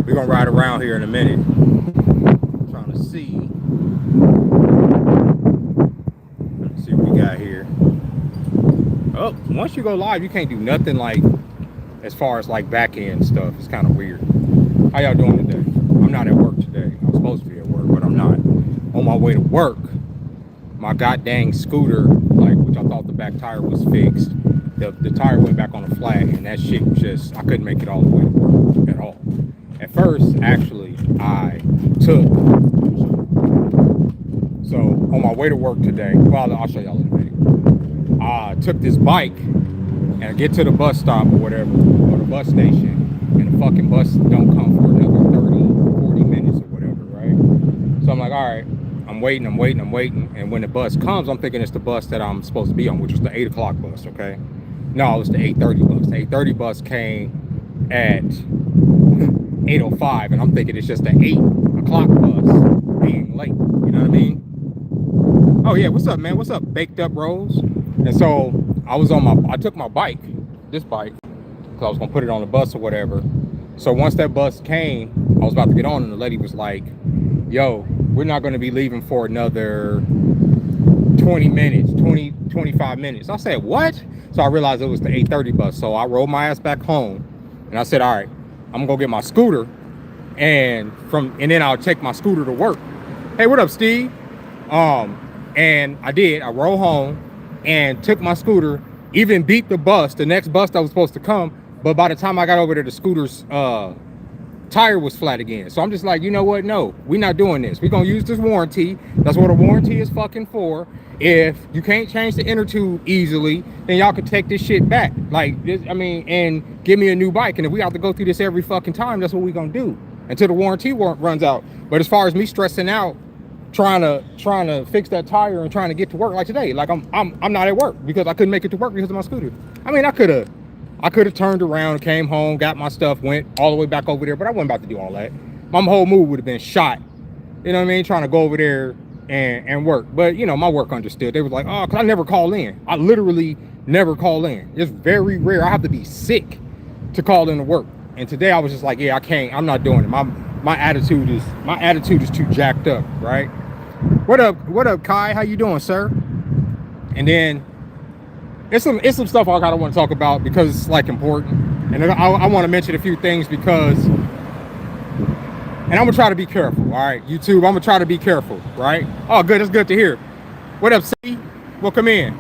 We're gonna ride around here in a minute. Trying to see. Let's see what we got here. Oh, once you go live, you can't do nothing like as far as like back end stuff. It's kind of weird. How y'all doing today? I'm not at work today. I'm supposed to be at work, but I'm not. On my way to work, my goddamn scooter, like, which I thought the back tire was fixed, the tire went back on the flat, and that shit just, I couldn't make it all the way to work at all. At first, actually, I took, so on my way to work today, well, I'll show y'all in a minute. I took this bike, and I get to the bus stop or whatever, or the bus station, and the fucking bus don't come for another 30, 40 minutes or whatever, right? So I'm like, all right, I'm waiting. And when the bus comes, I'm thinking it's the bus that I'm supposed to be on, which was the 8 o'clock bus, okay? No, it was the 8:30 bus. The 8:30 bus came at 8:05, and I'm thinking it's just the 8 o'clock bus being late, you know what I mean? Oh yeah, what's up, man? What's up, Baked Up Rose? And so I took my bike, this bike, because I was gonna put it on the bus or whatever. So once that bus came, I was about to get on, and the lady was like, yo, we're not gonna be leaving for another 25 minutes. I said, what? So I realized it was the 8:30 bus. So I rolled my ass back home, and I said, all right, I'm gonna go get my scooter, and then I'll take my scooter to work. Hey, what up, Steve? And I did. I rolled home and took my scooter, even beat the bus, the next bus that was supposed to come. But by the time I got over there, the scooter's tire was flat again. So I'm just like, you know what? No, we're not doing this. We're gonna use this warranty. That's what a warranty is fucking for. If you can't change the inner tube easily, then y'all could take this shit back. Like this, I mean, and give me a new bike. And if we have to go through this every fucking time, that's what we're gonna do until the warranty runs out. But as far as me stressing out, trying to fix that tire and trying to get to work, like today, like I'm not at work because I couldn't make it to work because of my scooter. I mean, I could have turned around, came home, got my stuff, went all the way back over there, but I wasn't about to do all that. My whole mood would have been shot. You know what I mean? Trying to go over there and work. But, you know, my work understood. They was like, oh, because I never call in. I literally never call in. It's very rare. I have to be sick to call in to work. And today I was just like, yeah, I can't. I'm not doing it. My attitude is too jacked up, right? What up, Kai? How you doing, sir? And then it's some stuff I kind of want to talk about because it's like important, and I want to mention a few things because, and I'm gonna try to be careful. All right, YouTube, I'm gonna try to be careful, right? Oh, good, it's good to hear. What up, C? Welcome in,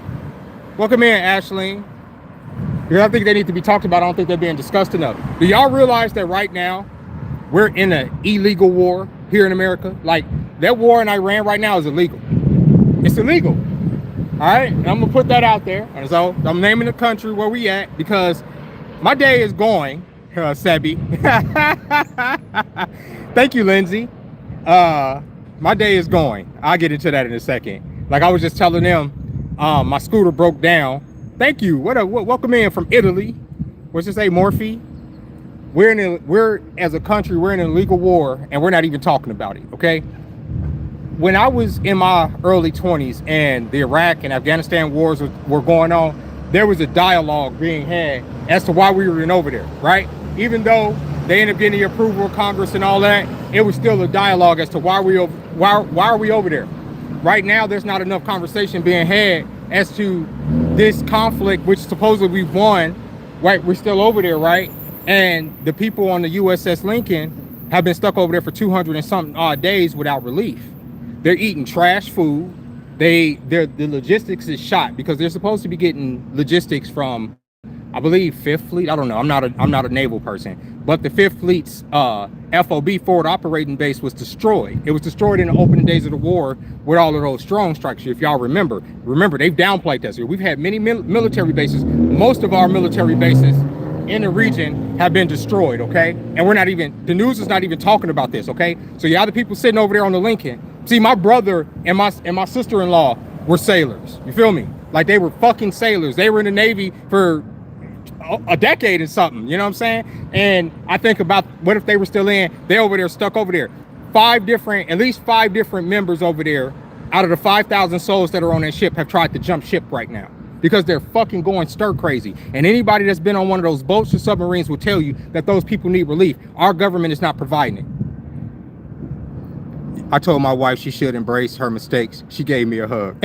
Ashleen. Because I think they need to be talked about. I don't think they're being discussed enough. Do y'all realize that right now we're in an illegal war here in America? Like that war in Iran right now is illegal. It's illegal. All right, and I'm gonna put that out there. And so I'm naming the country where we at because my day is going, Sebi. Thank you, Lindsay. My day is going. I'll get into that in a second. Like I was just telling them, my scooter broke down. Thank you. Welcome in from Italy. What's it say, Morphe? We're as a country, we're in an illegal war, and we're not even talking about it. Okay. When I was in my early 20s and the Iraq and Afghanistan wars were going on, there was a dialogue being had as to why we were in over there, right? Even though they ended up getting the approval of Congress and all that, it was still a dialogue as to why are we over there. Right now, there's not enough conversation being had as to this conflict, which supposedly we won, right? We're still over there, right? And the people on the USS Lincoln have been stuck over there for 200 and something odd days without relief. They're eating trash food. The logistics is shot because they're supposed to be getting logistics from, I believe, Fifth Fleet. I don't know. I'm not a naval person, but the Fifth Fleet's FOB forward operating base was destroyed. It was destroyed in the opening days of the war with all of those strong strikes. If y'all remember, they've downplayed that. We've had many military bases. Most of our military bases in the region have been destroyed. Okay, and the news is not even talking about this. Okay, so you have the people sitting over there on the Lincoln. See, my brother and my sister-in-law were sailors. You feel me? Like they were fucking sailors. They were in the Navy for a decade and something. You know what I'm saying? And I think about what if they were still in? They're over there, stuck over there. At least five different members over there out of the 5,000 souls that are on that ship have tried to jump ship right now. because they're fucking going stir crazy. And anybody that's been on one of those boats or submarines will tell you that those people need relief. Our government is not providing it. I told my wife she should embrace her mistakes. She gave me a hug.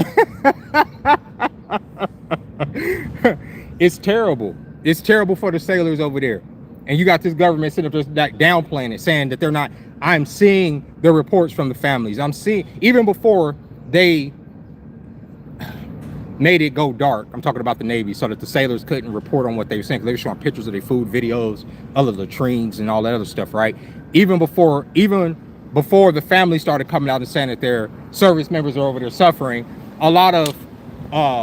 It's terrible. It's terrible for the sailors over there. And you got this government sitting up there like downplaying it, saying that they're not. I'm seeing the reports from the families. I'm seeing, even before they made it go dark, I'm talking about the Navy, so that the sailors couldn't report on what they were saying, because they were showing pictures of their food, videos, other latrines and all that other stuff, right? Even before the family started coming out and saying that their service members are over there suffering, a lot of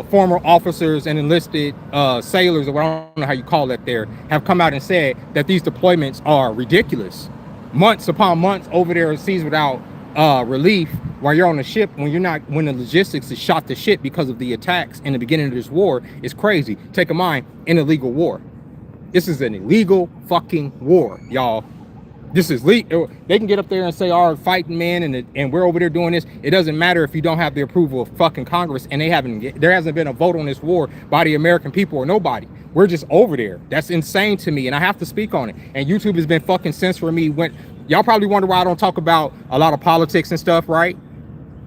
former officers and enlisted sailors, or I don't know how you call that there, have come out and said that these deployments are ridiculous. Months upon months over there at seas without relief, while you're on the ship, when the logistics is shot to shit because of the attacks in the beginning of this war, is crazy. Take a mind, an illegal war. This is an illegal fucking war, y'all. This is legal. They can get up there and say, "Our fighting men," and we're over there doing this. It doesn't matter if you don't have the approval of fucking Congress, and there hasn't been a vote on this war by the American people or nobody. We're just over there. That's insane to me, and I have to speak on it. And YouTube has been fucking censoring me. Y'all probably wonder why I don't talk about a lot of politics and stuff, right?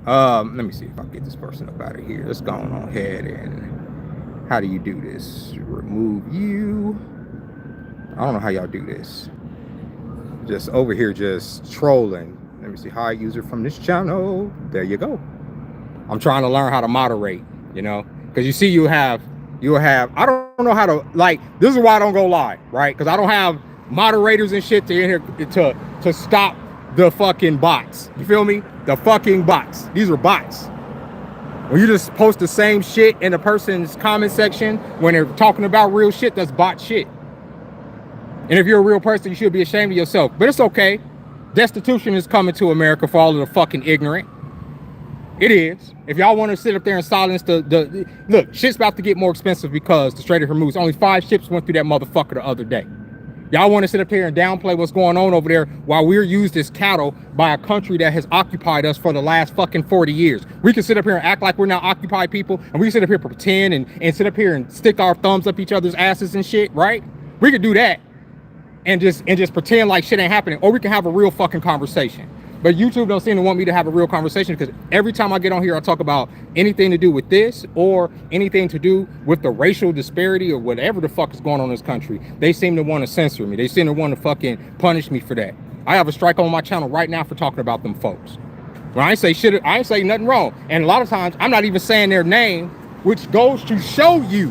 Let me see if I can get this person up out of here. Let's go on ahead and how do you do this? Remove you. I don't know how y'all do this. Just over here, just trolling. Let me see, hi user from this channel. There you go. I'm trying to learn how to moderate, you know, because you see, you have. I don't know how to, like. This is why I don't go live, right? Because I don't have moderators and shit to in here to stop the fucking bots. You feel me? The fucking bots. These are bots. When you just post the same shit in a person's comment section when they're talking about real shit, that's bot shit. And if you're a real person, you should be ashamed of yourself. But it's okay. Destitution is coming to America for all of the fucking ignorant. It is. If y'all want to sit up there and silence look, shit's about to get more expensive because the Strait of Hormuz, only 5 ships went through that motherfucker the other day. Y'all want to sit up here and downplay what's going on over there while we're used as cattle by a country that has occupied us for the last fucking 40 years. We can sit up here and act like we're not occupied people, and we can sit up here and pretend and sit up here and stick our thumbs up each other's asses and shit, right? We could do that. And just pretend like shit ain't happening, or we can have a real fucking conversation. But YouTube don't seem to want me to have a real conversation, because every time I get on here, I talk about anything to do with this or anything to do with the racial disparity or whatever the fuck is going on in this country. They seem to want to censor me. They seem to want to fucking punish me for that. I have a strike on my channel right now for talking about them folks. When I ain't say shit, I ain't say nothing wrong. And a lot of times I'm not even saying their name, which goes to show you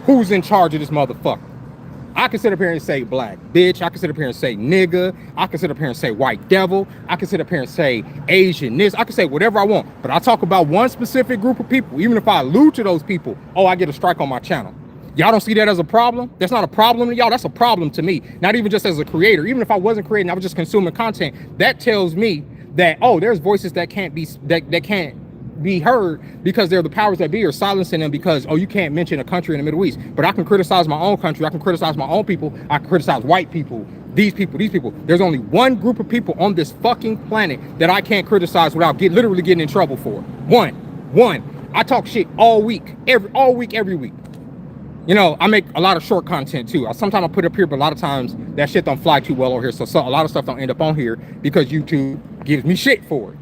who's in charge of this motherfucker. I can sit up here and say black bitch. I can sit up here and say nigga. I can sit up here and say white devil. I can sit up here and say Asian this. I can say whatever I want. But I talk about one specific group of people. Even if I allude to those people, oh, I get a strike on my channel. Y'all don't see that as a problem? That's not a problem to y'all. That's a problem to me. Not even just as a creator. Even if I wasn't creating, I was just consuming content. That tells me that, oh, there's voices that can't be heard because they're the powers that be are silencing them because, oh, you can't mention a country in the Middle East. But I can criticize my own country. I can criticize my own people. I can criticize white people, these people. There's only one group of people on this fucking planet that I can't criticize without literally getting in trouble for. One. I talk shit all week, every week. You know, I make a lot of short content too. Sometimes I put it up here, but a lot of times that shit don't fly too well over here. So a lot of stuff don't end up on here because YouTube gives me shit for it,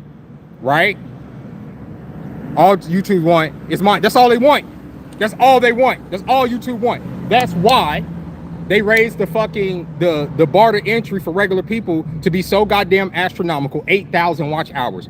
right? All YouTube want is mine. That's all they want. That's all they want. That's all YouTube want. That's why they raised the fucking the bar to entry for regular people to be so goddamn astronomical, 8,000 watch hours.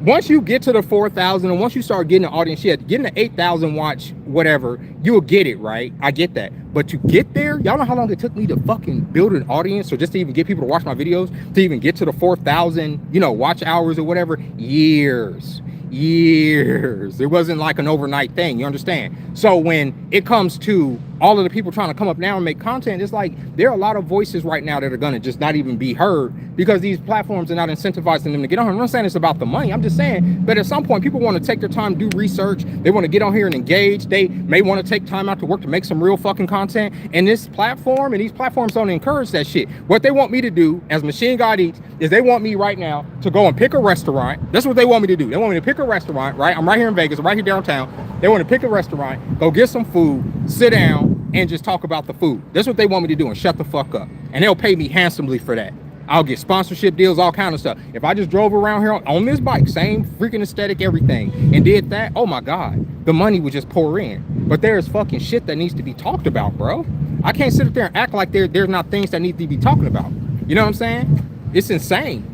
Once you get to the 4,000 and once you start getting the audience shit, getting the 8,000 watch whatever, you'll get it, right? I get that. But to get there, y'all know how long it took me to fucking build an audience or just to even get people to watch my videos, to even get to the 4,000, you know, watch hours or whatever? Years. It wasn't like an overnight thing, you understand? So when it comes to all of the people trying to come up now and make content, it's like there are a lot of voices right now that are gonna just not even be heard because these platforms are not incentivizing them to get on here. I'm not saying it's about the money, I'm just saying that at some point people want to take their time, do research, they want to get on here and engage, they may want to take time out to work to make some real fucking content, and this platform and these platforms don't encourage that shit. What they want me to do as Machine God Eats is they want me right now to go and pick a restaurant. That's what they want me to do. They want me to pick a restaurant, right? I'm right here in Vegas, I'm right here downtown. They want to pick a restaurant, go get some food, sit down, and just talk about the food. That's what they want me to do, and shut the fuck up. And they'll pay me handsomely for that. I'll get sponsorship deals, all kind of stuff. If I just drove around here on this bike, same freaking aesthetic, everything, and did that, oh my God, the money would just pour in. But there's fucking shit that needs to be talked about, bro. I can't sit up there and act like there's not things that need to be talking about. You know what I'm saying? It's insane.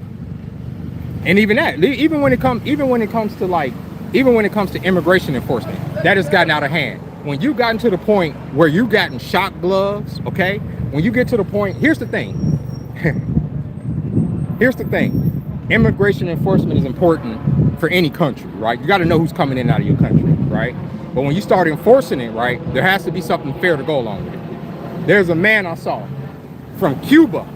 And even that, even when it comes to immigration enforcement, that has gotten out of hand. When you gotten to the point where you gotten shock gloves, okay? When you get to the point, here's the thing. Here's the thing. Immigration enforcement is important for any country, right? You got to know who's coming in and out of your country, right? But when you start enforcing it, right, there has to be something fair to go along with it. There's a man I saw from Cuba.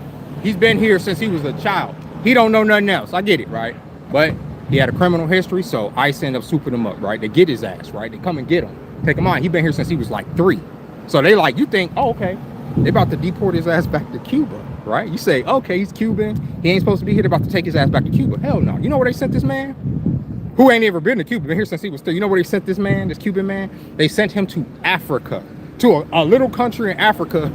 He's been here since he was a child. He don't know nothing else. I get it, right? But he had a criminal history, so ICE end up swooping him up, right? They get his ass, right? They come and get him. Take him on. He been here since he was like 3. So they like, you think, oh, okay, they about to deport his ass back to Cuba, right? You say, okay, he's Cuban. He ain't supposed to be here. They're about to take his ass back to Cuba. Hell no. You know where they sent this man? Who ain't ever been to Cuba, been here since he was 3. You know where they sent this man, this Cuban man? They sent him to Africa, to a little country in Africa.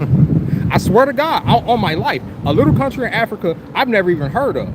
I swear to God, all my life, a little country in Africa I've never even heard of.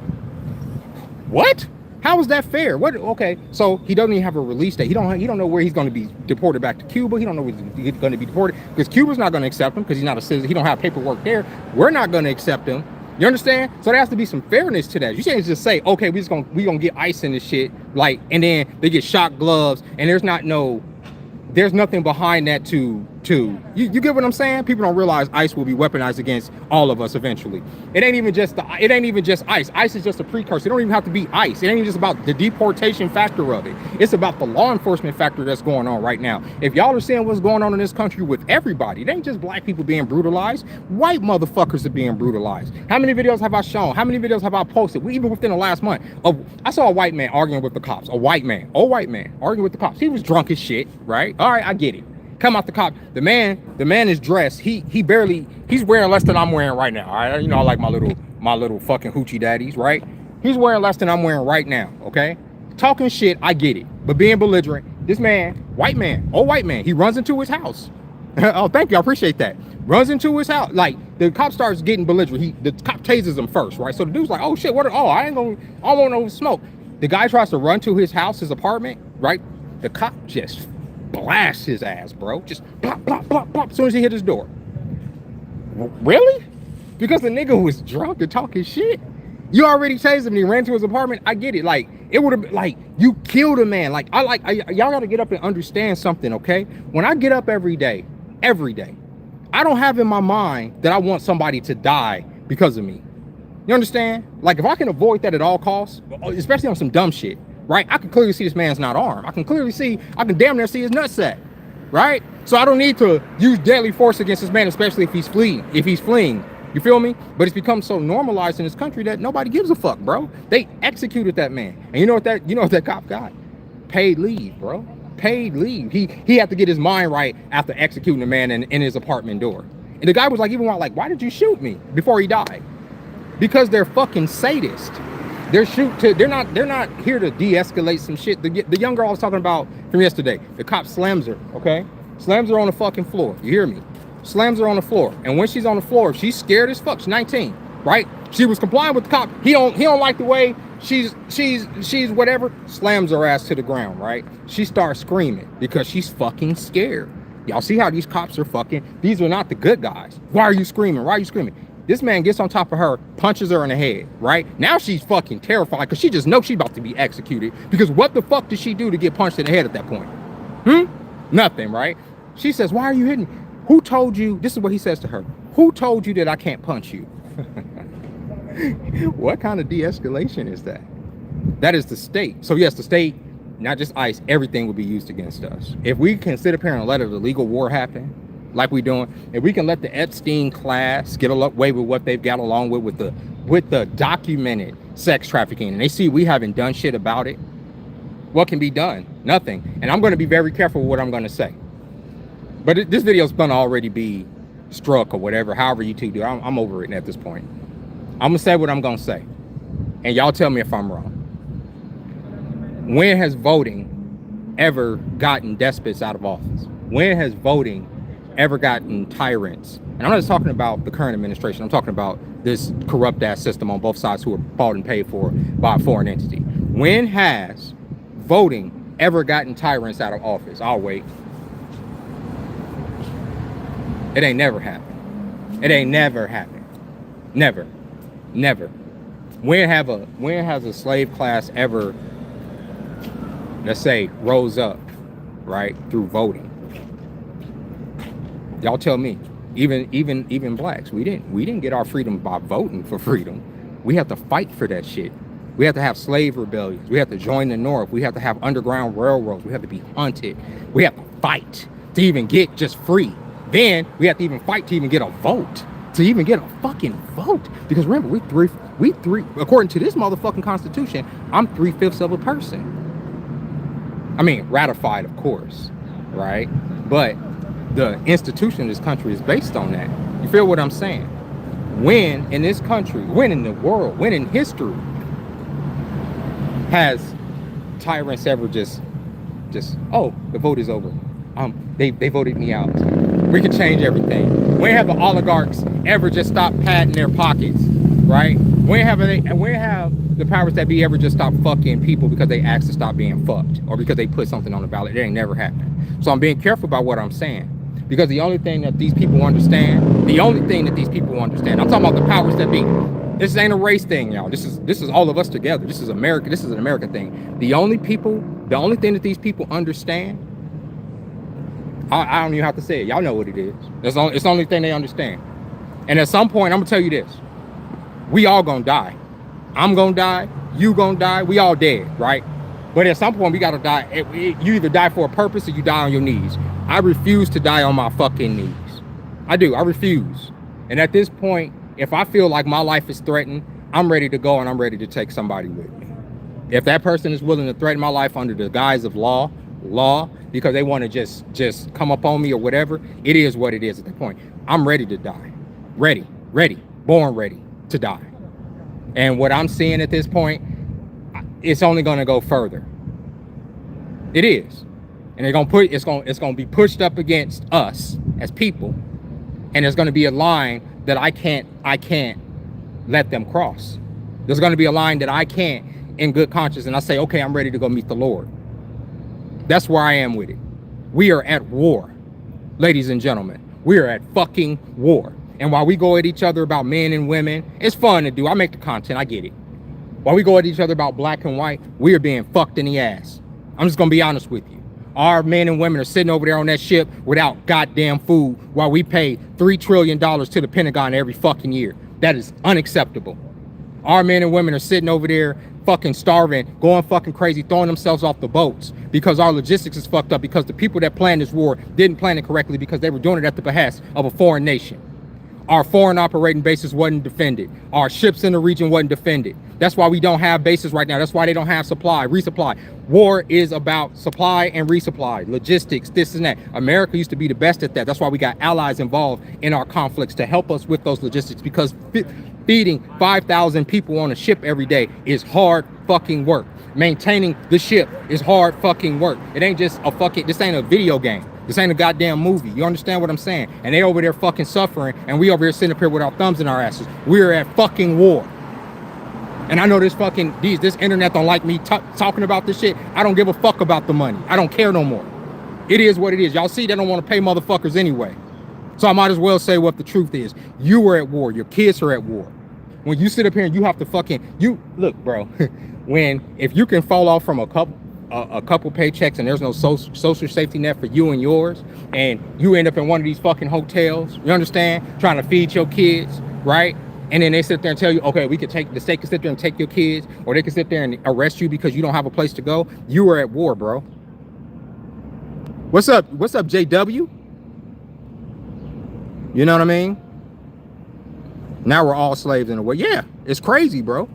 What? How is that fair? What? Okay, so he doesn't even have a release date. He don't know where he's going to be deported back to Cuba. He don't know where he's going to be deported because Cuba's not going to accept him because he's not a citizen. He don't have paperwork there. We're not going to accept him. You understand? So there has to be some fairness to that. You can't just say, okay, we gonna get ICE in this shit, like, and then they get shock gloves, and there's nothing behind that to you get what I'm saying? People don't realize ICE will be weaponized against all of us eventually. It ain't even just ICE. ICE is just a precursor. It don't even have to be ICE. It ain't even just about the deportation factor of it. It's about the law enforcement factor that's going on right now. If y'all are seeing what's going on in this country with everybody, it ain't just black people being brutalized. White motherfuckers are being brutalized. How many videos have I shown? How many videos have I posted? Even within the last month. I saw a white man arguing with the cops. A white man arguing with the cops. He was drunk as shit, right? All right, I get it. Come out the cop. The man is dressed. He's wearing less than I'm wearing right now. All right, you know I like my little fucking hoochie daddies, right? He's wearing less than I'm wearing right now. Okay, talking shit, I get it, but being belligerent. This man, white man, he runs into his house. Oh, thank you, I appreciate that. Runs into his house. Like the cop starts getting belligerent. The cop tases him first, right? So the dude's like, oh shit, what? Oh, I don't want no smoke. The guy tries to run to his house, his apartment, right? The cop just blast his ass, bro. Just plop, plop, plop, plop, as soon as he hit his door. Really? Because the nigga was drunk and talking shit. You already tased him and he ran to his apartment. I get it. Like, it would have been like, you killed a man. Like, y'all got to get up and understand something, okay? When I get up every day, I don't have in my mind that I want somebody to die because of me. You understand? Like, if I can avoid that at all costs, especially on some dumb shit, right? I can clearly see this man's not armed. I can damn near see his nutsack, right? So I don't need to use deadly force against this man, especially if he's fleeing. You feel me? But it's become so normalized in this country that nobody gives a fuck, bro. They executed that man. And you know what that cop got? Paid leave, bro. Paid leave. He had to get his mind right after executing the man in his apartment door. And the guy was like, why did you shoot me before he died? Because they're fucking sadists. They're not here to de-escalate some shit. The young girl I was talking about from yesterday, the cop slams her, okay? Slams her on the fucking floor. You hear me? Slams her on the floor. And when she's on the floor, she's scared as fuck. She's 19, right? She was complying with the cop. He don't like the way she's whatever. Slams her ass to the ground, right? She starts screaming because she's fucking scared. Y'all see how these cops are fucking, these are not the good guys. Why are you screaming? This man gets on top of her, punches her in the head, right? Now she's fucking terrified because she just knows she's about to be executed. Because what the fuck did she do to get punched in the head at that point? Nothing, right? She says, why are you hitting me? Who told you? This is what he says to her. Who told you that I can't punch you? What kind of de-escalation is that? That is the state. So yes, the state, not just ICE, everything will be used against us. If we can sit up here and let a legal war happen, like we doing, if we can let the Epstein class get away with what they've got along with the documented sex trafficking, and they see we haven't done shit about it, what can be done? Nothing. And I'm going to be very careful with what I'm going to say. But this video is going to already be struck or whatever, however you two do. I'm over it at this point. I'm going to say what I'm going to say. And y'all tell me if I'm wrong. When has voting ever gotten despots out of office? When has voting ever gotten tyrants? And I'm not just talking about the current administration. I'm talking about this corrupt ass system on both sides who are bought and paid for by a foreign entity. When has voting ever gotten tyrants out of office? I'll wait. It ain't never happened. It ain't never happened. Never. Never. When has a slave class ever, let's say, rose up, right, through voting? Y'all tell me. Even blacks, we didn't get our freedom by voting for freedom. We have to fight for that shit. We have to have slave rebellions. We have to join the North. We have to have underground railroads. We have to be hunted. We have to fight to even get just free. Then we have to even fight to even get a vote. To even get a fucking vote. Because remember, we three, according to this motherfucking Constitution, I'm 3/5 of a person. I mean, ratified, of course, right? But the institution of this country is based on that. You feel what I'm saying? When in this country, when in the world, when in history has tyrants ever just oh, the vote is over. They voted me out. We can change everything. When have the oligarchs ever just stopped padding their pockets, right? When have the powers that be ever just stopped fucking people because they asked to stop being fucked or because they put something on the ballot? It ain't never happened. So I'm being careful about what I'm saying. Because the only thing that these people understand, I'm talking about the powers that be. This ain't a race thing, y'all. This is all of us together. This is America. This is an American thing. The only thing that these people understand, I don't even have to say it. Y'all know what it is. It's the only thing they understand. And at some point, I'm gonna tell you this: we all gonna die. I'm gonna die. You gonna die. We all dead, right? But at some point, we gotta die. You either die for a purpose or you die on your knees. I refuse to die on my fucking knees. I do. I refuse. And at this point, if I feel like my life is threatened, I'm ready to go and I'm ready to take somebody with me. If that person is willing to threaten my life under the guise of law, because they want to just come up on me or whatever, it is what it is at that point. I'm ready to die. Ready, born ready to die. And what I'm seeing at this point, it's only going to go further. It is. And it's going to be pushed up against us as people. And there's going to be a line that I can't let them cross. There's going to be a line that I can't in good conscience. And I say, okay, I'm ready to go meet the Lord. That's where I am with it. We are at war, ladies and gentlemen. We are at fucking war. And while we go at each other about men and women, it's fun to do. I make the content. I get it. While we go at each other about black and white, we are being fucked in the ass. I'm just going to be honest with you. Our men and women are sitting over there on that ship without goddamn food while we pay $3 trillion to the Pentagon every fucking year. That is unacceptable. Our men and women are sitting over there fucking starving, going fucking crazy, throwing themselves off the boats because our logistics is fucked up because the people that planned this war didn't plan it correctly because they were doing it at the behest of a foreign nation. Our foreign operating bases wasn't defended. Our ships in the region wasn't defended. That's why we don't have bases right now. That's why they don't have resupply. War is about supply and resupply, logistics, this and that. America used to be the best at that. That's why we got allies involved in our conflicts to help us with those logistics, because feeding 5,000 people on a ship every day is hard fucking work. Maintaining the ship is hard fucking work. It ain't just this ain't a video game. This ain't a goddamn movie. You understand what I'm saying? And they over there fucking suffering, and we over here sitting up here with our thumbs in our asses. We're at fucking war. And I know this internet don't like me talking about this shit. I don't give a fuck about the money. I don't care no more. It is what it is. Y'all see, they don't want to pay motherfuckers anyway. So I might as well say what the truth is. You are at war. Your kids are at war. When you sit up here and you have to look, bro, if you can fall off from a couple paychecks and there's no social safety net for you and yours, and you end up in one of these fucking hotels, you understand, trying to feed your kids, right? And then they sit there and tell you, okay, the state can sit there and take your kids, or they can sit there and arrest you because you don't have a place to go. You are at war, bro. What's up, JW? You know what I mean? Now we're all slaves in a way. Yeah, it's crazy, bro.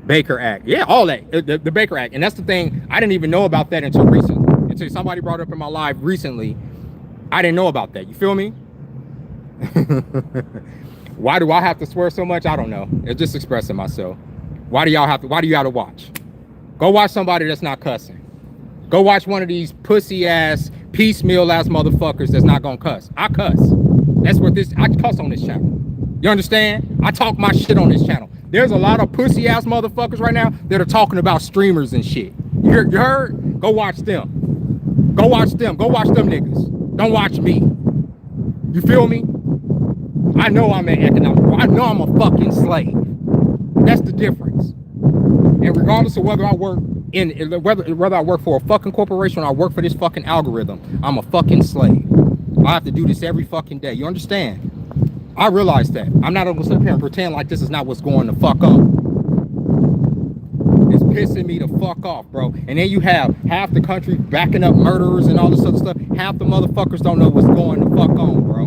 Baker Act. Yeah, all that. The Baker Act. And that's the thing. I didn't even know about that until recently. Until somebody brought it up in my live recently. I didn't know about that. You feel me? Why do I have to swear so much? I don't know. It's just expressing myself. Why do you gotta watch? Go watch somebody that's not cussing. Go watch one of these pussy ass, piecemeal ass motherfuckers that's not gonna cuss. I cuss. That's what this, I cuss on this channel. You understand? I talk my shit on this channel. There's a lot of pussy ass motherfuckers right now that are talking about streamers and shit. You heard? Go watch them. Go watch them. Go watch them niggas. Don't watch me. You feel me? I know I'm an economic. I know I'm a fucking slave. That's the difference. And regardless of whether I work whether I work for a fucking corporation or I work for this fucking algorithm, I'm a fucking slave. I have to do this every fucking day. You understand? I realize that. I'm not gonna sit here and pretend like this is not what's going to fuck on. It's pissing me to fuck off, bro. And then you have half the country backing up murderers and all this other stuff. Half the motherfuckers don't know what's going to fuck on, bro.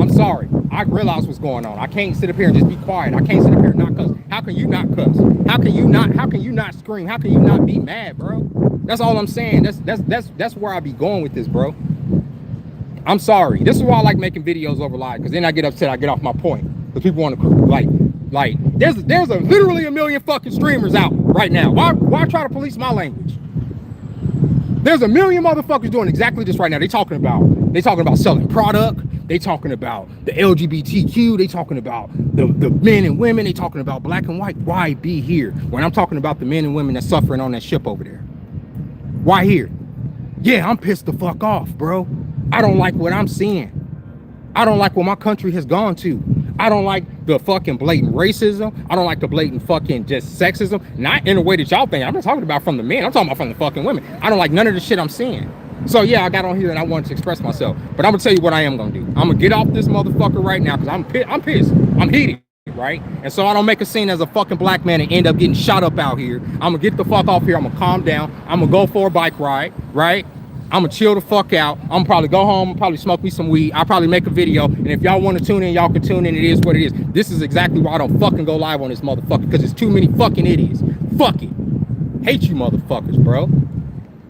I'm sorry. I realize what's going on. I can't sit up here and just be quiet. I can't sit up here and not cuss. How can you not cuss? How can you not scream? How can you not be mad, bro? That's all I'm saying. That's where I be going with this, bro. I'm sorry. This is why I like making videos over live, because then I get upset, I get off my point. Because people want to like there's literally a million fucking streamers out right now. Why try to police my language? There's a million motherfuckers doing exactly this right now. They talking about selling product. They talking about the LGBTQ. They talking about the men and women. They talking about black and white. Why be here when I'm talking about the men and women that's suffering on that ship over there? Why here? Yeah, I'm pissed the fuck off, bro. I don't like what I'm seeing. I don't like what my country has gone to. I don't like the fucking blatant racism. I don't like the blatant fucking just sexism. Not in a way that y'all think. I'm not talking about from the men. I'm talking about from the fucking women. I don't like none of the shit I'm seeing. So yeah, I got on here and I wanted to express myself. But I'm gonna tell you what I am gonna do. I'm gonna get off this motherfucker right now because I'm pissed. I'm heated, right? And so I don't make a scene as a fucking black man and end up getting shot up out here. I'm gonna get the fuck off here. I'm gonna calm down. I'm gonna go for a bike ride, right? I'm gonna chill the fuck out. I'm gonna probably go home, probably smoke me some weed. I'll probably make a video. And if y'all want to tune in, y'all can tune in. It is what it is. This is exactly why I don't fucking go live on this motherfucker, because there's too many fucking idiots. Fuck it. Hate you motherfuckers, bro.